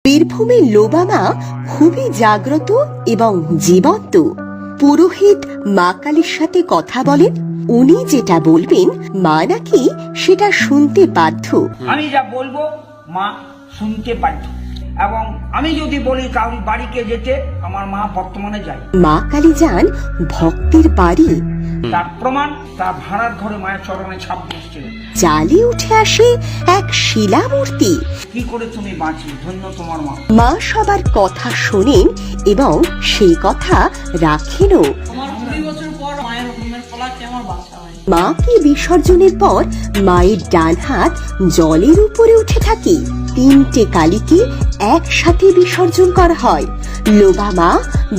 বীরভূমের লোবামা খুবই জাগ্রত এবং জীবন্ত। পুরোহিত মা কালীর সাথে কথা বলেন, উনি যেটা বলবেন মা নাকি সেটা শুনতে বাধ্য। আমি যা বলবো মা শুনতে বাধ্য, এবং আমি যদি বলি কারণ বাড়িকে যেতে, আমার মা বর্তমানে যায়। মা কালী যান ভক্তের বাড়ি, তার প্রমাণ তার ভাড়ার ঘরে মায়ের চরণে ছাপ দিয়েছিল। জালে উঠে আসে এক শিলা মূর্তি। কি করে তুমি বাঁচি, ধন্য তোমার মা। মা সবার কথা শোনেন এবং সেই কথা রাখেনও। মাকে বিসর্জনের পর মায়ের ডান হাত জলের উপরে উঠে থাকে। তিনটে কালীকে একসাথে বিসর্জন করা হয়, লোবামা,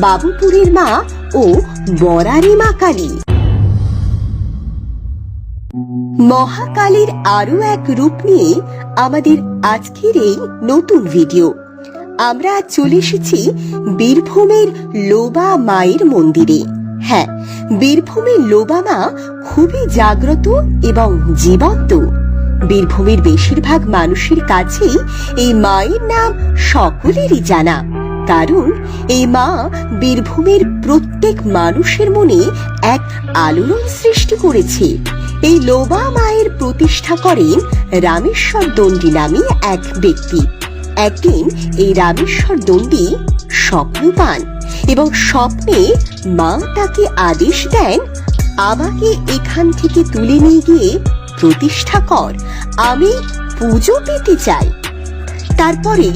বাবুপুরের মা ও বরারি মা কালী। মহাকালীর আরো এক রূপ নিয়ে আমাদের আজকের এই নতুন ভিডিও। আমরা আজ চলে এসেছি বীরভূমের লোবা মায়ের মন্দিরে। হ্যাঁ, বীরভূমের লোবামা খুবই জাগ্রত এবং জীবন্ত। বীরভূমের বেশিরভাগ মানুষের কাছেই এই মায়ের নাম সকলেরই জানা, কারণ এই মা বীরভূমের প্রত্যেক মানুষের মনে এক আলোড়ন সৃষ্টি করেছে। এই লোবা মায়ের প্রতিষ্ঠা করেন রামেশ্বর দণ্ডী নামে এক ব্যক্তি। একদিন এই রামেশ্বর দণ্ডী স্বপ্ন পান এবং স্বপ্নে মা তাকে আদেশ দেন, আমাকে এখান থেকে তুলে নিয়ে গিয়ে প্রতিষ্ঠা কর, আমি পুজো পেতে চাই। তারপরে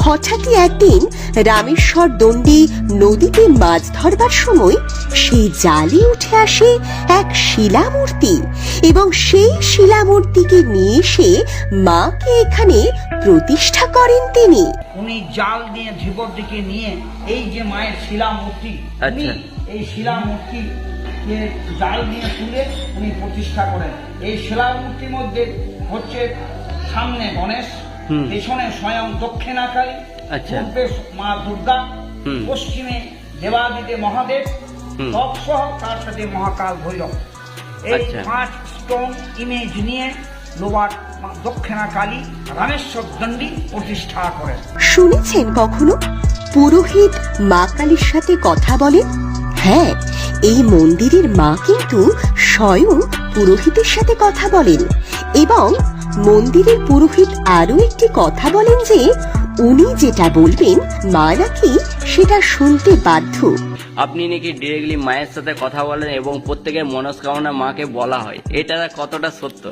হঠাৎই একদিন রামেশ্বর দণ্ডী নদীতে মাছ ধরবার সময় সেই জালে উঠে আসে এক শিলামূর্তি এবং সেই শিলামূর্তিকে নিয়ে এসে মাকে এখানে প্রতিষ্ঠা করেন তিনি। উনি জাল নিয়ে ধীবর দিকে নিয়ে এই যে মায়ের শিলামূর্তি, এই শিলামূর্তি জাল নিয়ে তুলে উনি প্রতিষ্ঠা করেন। এই শিলামূর্তির মধ্যে হচ্ছে সামনে গণেশ, পেছনে স্বয়ং দক্ষিণাকালী, পূর্বে মা দুর্গা, পশ্চিমে দেবাদিদেব মহাদেব, তৎসহ তার সাথে মহাকাল ভৈরব। এই 5 স্টোন ইমেজ নিয়ে লোবার দক্ষিণাকালী রামেশ্বর দণ্ডী প্রতিষ্ঠা করেন। শুনেছেন কখনো পুরোহিত মা কালীর সাথে কথা বলেন? হ্যাঁ, এই মন্দিরের মা কিন্তু স্বয়ং পুরোহিতের সাথে কথা বলেন এবং মন্দিরের পুরোহিত আরো একটি কথা বলেন যে উনি যেটা বলবেন মা নাকি সেটা শুনতে বাধ্য। আপনি নাকি ডিরেক্টলি মায়ের সাথে কথা বলেন এবং প্রত্যেকের মনস্কামনা মাকে বলা হয়, এটা কতটা সত্য?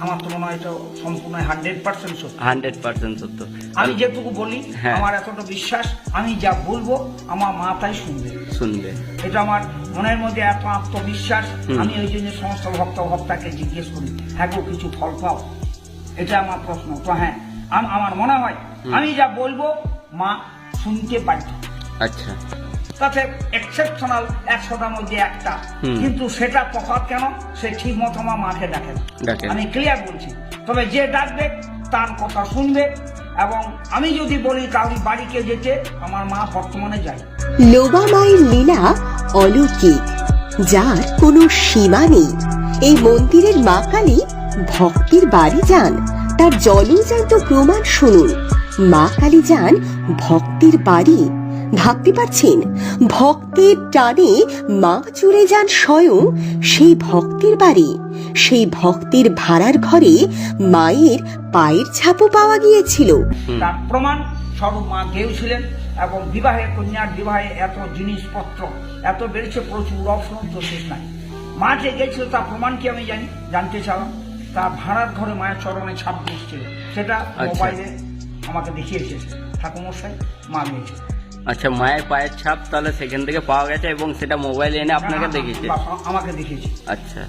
আমার তো মনে হয় এটা সম্পূর্ণ 100% সত্য। 100% সত্য। আমি যেটুকু বলি, আমার এতটা বিশ্বাস, আমি যা বলবো আমার মা তাই শুনবে। এটা আমার মনের মধ্যে এত আত্মবিশ্বাস। আমি ওই জন্য সমস্ত ভক্তকে জিজ্ঞেস করি, হ্যাঁ গো কিছু ফল পাও, এটা আমার প্রশ্ন। তো হ্যাঁ, আমার মনে হয় আমি যা বলবো মা শুনতে বাধ্য। আচ্ছা, তাতে এক্সেপশনাল 100টার মধ্যে একটা, কিন্তু সেটা তফাৎ কেন, সে ঠিক মতো আমার মাকে ডাকে না। আমি ক্লিয়ার বলছি, তবে যে ডাকবে তার কথা শুনবে। এবং আমি যদি বলি কারণ বাড়িকে যেতে, আমার মা বর্তমানে যায়। লোবা মায়ের লীলা অলৌকিক, যার কোনো সীমা নেই। এই মন্দিরের মা কালী ভক্তের বাড়ি যান, তার জলজান্ত প্রমাণ শুনুন। মা কালী যান ভক্তের বাড়ি, ভাবতে পারছেন? ভক্তের টানে মা চলে যান স্বয়ং সেই ভক্তের বাড়ি। সেই ভক্তের ভাড়ার ঘরে মায়ের পায়ের ছাপও পাওয়া গিয়েছিল। তার প্রমাণ স্বরূপ মা গেয়েছিলেন। এবং কন্যার বিবাহে এত জিনিসপত্র এত বেড়েছে, প্রচুর অপশন তো শেষ নাই। মা যে গেছিল তার প্রমাণ কি আমি জানতে চালাম। তার ভাড়ার ঘরে মায়ের চরণে ছাপ দিয়েছিল, সেটা মোবাইলে আমাকে দেখিয়েছে ঠাকুমশাই, মা গিয়েছে। আচ্ছা, মায়ের পায়ের ছাপ তাহলে সেখান থেকে পাওয়া গেছে এবং সেটা মোবাইলে এনে আপনাকে দেখিয়েছে? আমাকে দেখিয়েছে। আচ্ছা,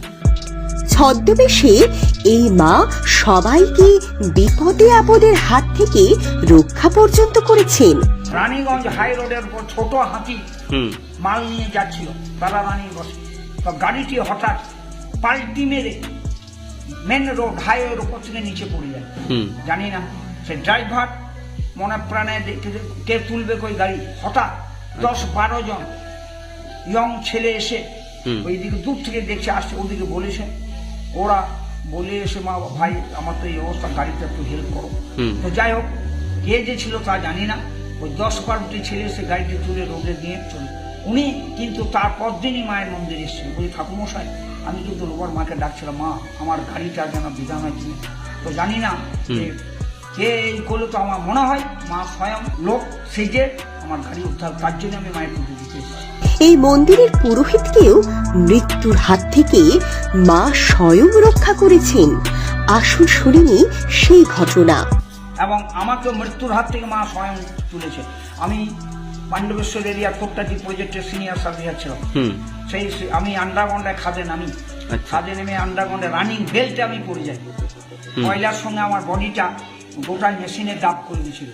ছদ্মবেশে এই মা সবাইকে বিপদে আপদের হাত থেকে রক্ষা পর্যন্ত করেছেন। রানীগঞ্জ হাই রোডের উপর ছোট হাতি মাল নিয়ে যাচ্ছিল, তারা রানীগঞ্জ, তো গাড়িটি হঠাৎ পাল্টি মেরে মেন রোড হাইওয়ের উপর থেকে নিচে পড়ে যায়। জানি না সে ড্রাইভার মনে প্রাণে কে তুলবে কই গাড়ি। হঠাৎ 10-12 জন ইয়ং ছেলে এসে ওইদিকে দূর থেকে দেখছে আসছে, ওদিকে বলেছে। ওরা বলে এসে, মা ভাই আমার তো এই অবস্থা, গাড়িটা একটু হেল্প করো। তো যাই হোক, কে যে ছিল তা জানি না, ওই 10-12টি ছেলে সে গাড়িতে তুলে রোডে নিয়ে চলে। উনি কিন্তু তারপর দিনই মায়ের মন্দিরে এসেছিলেন। বলি ঠাকুরমশাই, আমি কিন্তু রোববার মাকে ডাকছিলাম, মা আমার গাড়িটা যেন বিধান হয় তুমি। তো জানি না যে কে এই করলো, তো আমার মনে হয় মা স্বয়ং লোক সেজে আমার গাড়ি উদ্ধার, তার জন্য আমি মায়ের পুজো দিতে এসেছি। এই মন্দিরের পুরোহিতকেও মৃত্যুর হাত থেকে মা স্বয়ং রক্ষা করেছেন। আসুন শুনিনি সেই ঘটনা। এবং আমাকে মৃত্যুর হাত থেকে মা স্বয়ং তুলেছে। আমি পাণ্ডবেশ্বর এরিয়া কোট্টাটি প্রজেক্টের সিনিয়র সার্ভিয়ার ছিলাম। সেই আমি আন্ডারগ্রাউন্ডে খাদে নামি, খাদে নেমে আন্ডারগ্রাউন্ডে রানিং বেল্টে আমি পড়ে যাই। ময়লার সঙ্গে আমার বডিটা গোটা মেশিনে ডাব করে দিয়েছিল।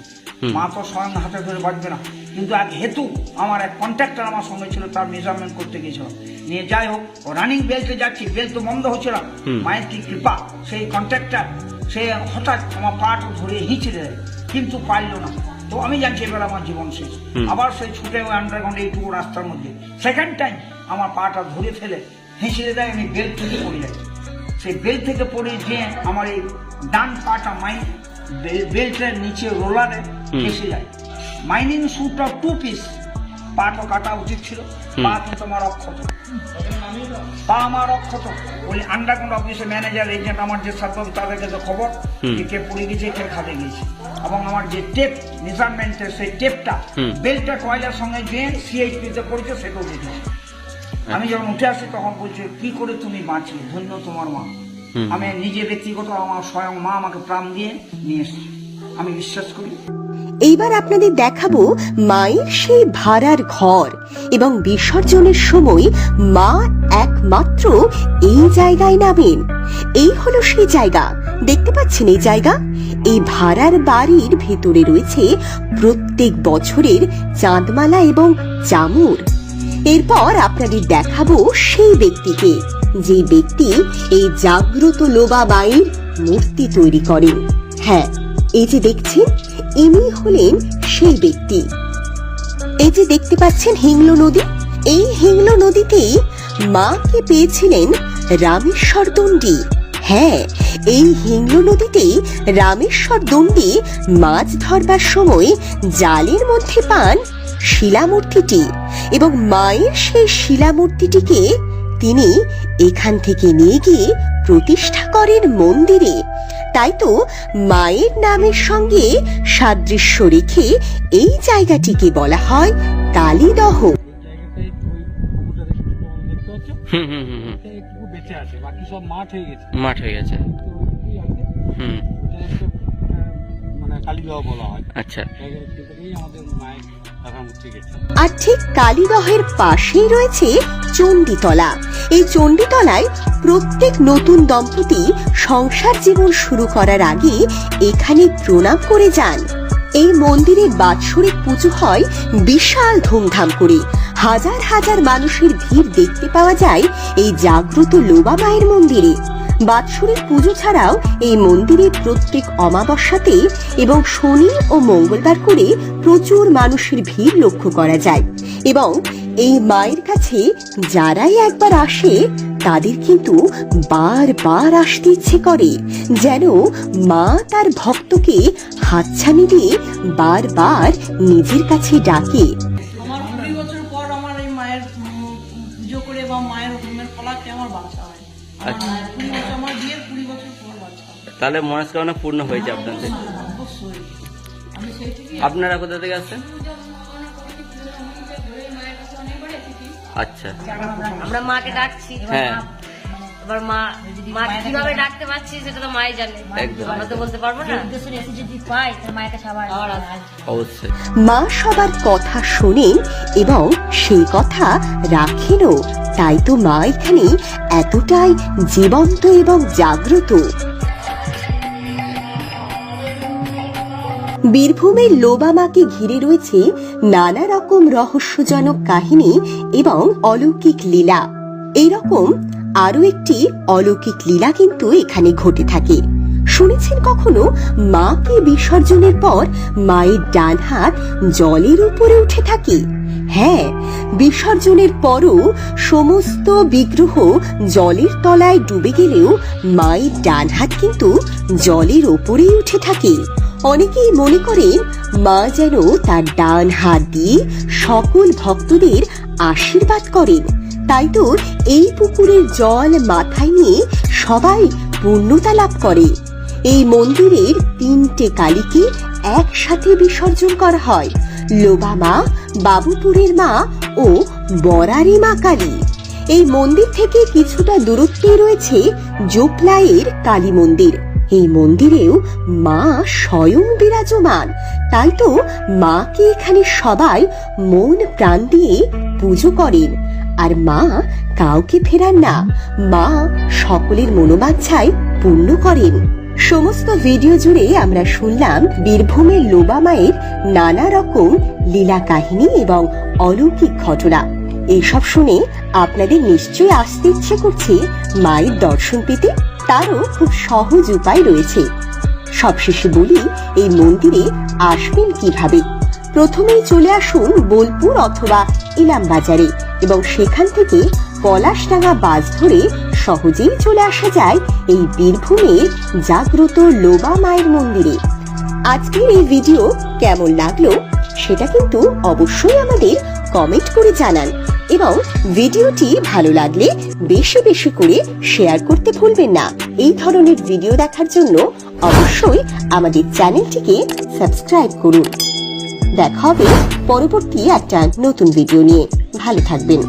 মা তো স্বয়ং হাতে ধরে বাঁচবে না, কিন্তু এক হেতু আমার এক কন্ট্রাক্টর আমার সঙ্গে ছিল, তার মেজারমেন্ট করতে গিয়েছিলাম নিয়ে। যাই হোক, ও রানিং বেল্টে যাচ্ছি, বেল্ট তো বন্ধ হচ্ছিল। মায়ের কি কৃপা, সেই কন্ট্রাক্টর সে হঠাৎ আমার পাটা ধরে হিঁচড়ে দেয়, কিন্তু পারল না। তো আমি জানছি এবার আমার জীবন শেষ। আবার সেই ছুটে ওই আন্ডারগ্রাউন্ডে এইটুকু রাস্তার মধ্যে সেকেন্ড টাইম আমার পাটা ধরে ফেলে হিঁচড়ে দেয়, আমি বেল্ট থেকে পড়ে যাই। সেই বেল্ট থেকে পড়ে গিয়ে আমার এই ডান পাটা বেল্টের নিচে রোলারে ফেসে যায়। মাইনিং স্যুটটা 2 পিস, পাটা কাটা উচিত ছিল, পা কিন্তু আমার অক্ষত, পা আমার অক্ষত। ওই আন্ডারগ্রাউন্ড অফিসে ম্যানেজার এজেন্ট আমার যে সার্ভ, তাদেরকে তো খবর কে পড়ে গেছে, কে খাদে গেছে। এবং আমার যে টেপ মেজারমেন্টের, সেই টেপটা বেল্টটা কয়লার সঙ্গে যে সিএইচপিতে পড়েছে সেটাও দেখেছি। আমি যখন উঠে আসি তখন বলছে, কি করে তুমি বাঁচলে, ধন্য তোমার মা। আমি নিজে ব্যক্তিগত আমার স্বয়ং মা আমাকে প্রাণ দিয়ে নিয়ে এসেছি, আমি বিশ্বাস করি। এইবার আপনাদের দেখাবো মায়ের সেই ভাড়ার ঘর এবং বিসর্জনের সময় মা একমাত্র এই জায়গায় নামেন। এই হলো সেই জায়গা, দেখতে পাচ্ছেন এই জায়গা। এই ভাড়ার বাড়ির ভেতরে রয়েছে প্রত্যেক বছরের চাঁদমালা এবং চামর। এরপর আপনাদের দেখাবো সেই ব্যক্তিকে, যে ব্যক্তি এই জাগ্রত লোবা মায়ের মূর্তি তৈরি করেন। হ্যাঁ, এই যে দেখছেন, ইনি হলেন সেই ব্যক্তি। এই যে দেখতে পাচ্ছেন হিংলো নদী, এই হিংলো নদীতেই মাকে পেয়েছিলেন রামেশ্বর দণ্ডী। হ্যাঁ, এই হিংলো নদীতেই রামেশ্বর দণ্ডী মাছ ধরবার সময় জালের মধ্যে পান শিলামূর্তিটি, এবং মায়ের সেই শিলামূর্তিটিকে তিনি এখান থেকে নিয়ে গিয়ে প্রতিষ্ঠা করেন মন্দিরে। তাই তো মায়ের নামের সঙ্গে সাদৃশ্য রেখে এই জায়গাটিকে বলা হয় কালীদহ। মাঠ হয়ে গেছে। আচ্ছা। আর ঠিক কালীদহের পাশেই রয়েছে চণ্ডীতলা। এই চণ্ডীতলায় প্রত্যেক নতুন দম্পতি সংসার জীবন শুরু করার আগে এখানে প্রণাম করে যান। এই মন্দিরে বাৎসরিক পুজো হয় বিশাল ধুমধাম করে। হাজার হাজার মানুষের ভিড় দেখতে পাওয়া যায় এই জাগ্রত লোবা মায়ের মন্দিরে। বাৎসরিক পুজো ছাড়াও এই মন্দিরে প্রত্যেক অমাবস্যাতে এবং শনি ও মঙ্গলবার করে প্রচুর মানুষের ভিড় লক্ষ্য করা যায়। এবং এই মায়ের কাছে যারাই একবার আসে তাদের কিন্তু বারবার আসতে ইচ্ছে করে, যেন মা তার ভক্তকে হাতছানি দিয়ে বারবার নিজের কাছে ডাকে। আমার 20 বছর পর আমার এই মায়ের পুজো করে বা মায়ের হুকুমের ফলাতে আমার বাচ্চা হয়। আমার বিয়ের 20 বছর পর বাচ্চা হয়। তাহলে মনস্কামনা পূর্ণ হয়েছে আপনাদের। অবশ্যই। আমি সেই থেকে। আপনারা কোথা থেকে আসছেন? আচ্ছা, আমরা মাকে ডাকছি। হ্যাঁ, এবার মা কিভাবে ডাকতে পারছি সেটা তো মাই জানে, আমরা তো বলতে পারবো না। যদি পাই তাহলে মায়ের কাছে আবার অবশ্যই। মা সবার কথা শোনেন এবং সেই কথা রাখেনও, তাই তো মা এখানে এতটাই জীবন্ত এবং জাগ্রত। বীরভূমের লোবা মাকে ঘিরে রয়েছে নানা রকম রহস্যজনক কাহিনী এবং অলৌকিক লীলা। এইরকম আরো একটি অলৌকিক লীলা কিন্তু এখানে ঘটে থাকে। শুনেছেন কখনো মাকে বিসর্জনের পর মায়ের ডান হাত জলের উপরে উঠে থাকে? হ্যাঁ, বিসর্জনের পরও সমস্ত বিগ্রহ জলের তলায় ডুবে গেলেও মায়ের ডান হাত কিন্তু জলের ওপরেই উঠে থাকে। অনেকেই মনে করেন মা যেন তার ডান হাত দিয়ে সকল ভক্তদের আশীর্বাদ করেন। তাই তো এই পুকুরের জল মাথায় নিয়ে সবাই পূর্ণতা লাভ করে। এই মন্দিরের 3টে কালীকে একসাথে বিসর্জন করা হয়, লোবা মা, বাবুপুরের মা ও বরারি মা কালী। এই মন্দির থেকে কিছুটা দূরত্বে রয়েছে জোপলাইয়ের কালী মন্দির। এই মন্দিরেও মা স্বয়ং বিরাজমান। তাই তো মাকে এখানে সবাই মন প্রাণ দিয়ে পুজো করেন। আর মা কাউকে ফেরান না, মা সকলের মনোবাঞ্ছায় পূর্ণ করেন। সমস্ত ভিডিও জুড়ে আমরা শুনলাম বীরভূমের লোবা মায়ের নানা রকম লীলা কাহিনী এবং অলৌকিক ঘটনা। এইসব শুনে আপনাদের নিশ্চয়ই আসতে ইচ্ছে করছে মায়ের দর্শন পেতে। তারও খুব সহজ উপায় রয়েছে। সবশেষে বলি এই মন্দিরে আসবেন কিভাবে। প্রথমেই চলে আসুন বোলপুর অথবা ইলাম বাজারে এবং সেখান থেকে পলাশডাঙ্গা বাস ধরে সহজেই চলে আসা যায় এই বীরভূমের জাগ্রত লোবা মায়ের মন্দিরে। আজকের এই ভিডিও কেমন লাগলো সেটা কিন্তু অবশ্যই আমাদের কমেন্ট করে জানান এবং ভিডিওটি ভালো লাগলে বেশি বেশি করে শেয়ার করতে ভুলবেন না। এই ধরনের ভিডিও দেখার জন্য অবশ্যই আমাদের চ্যানেলটিকে সাবস্ক্রাইব করুন। দেখা হবে পরবর্তী একটা নতুন ভিডিও নিয়ে। ভালো থাকবেন।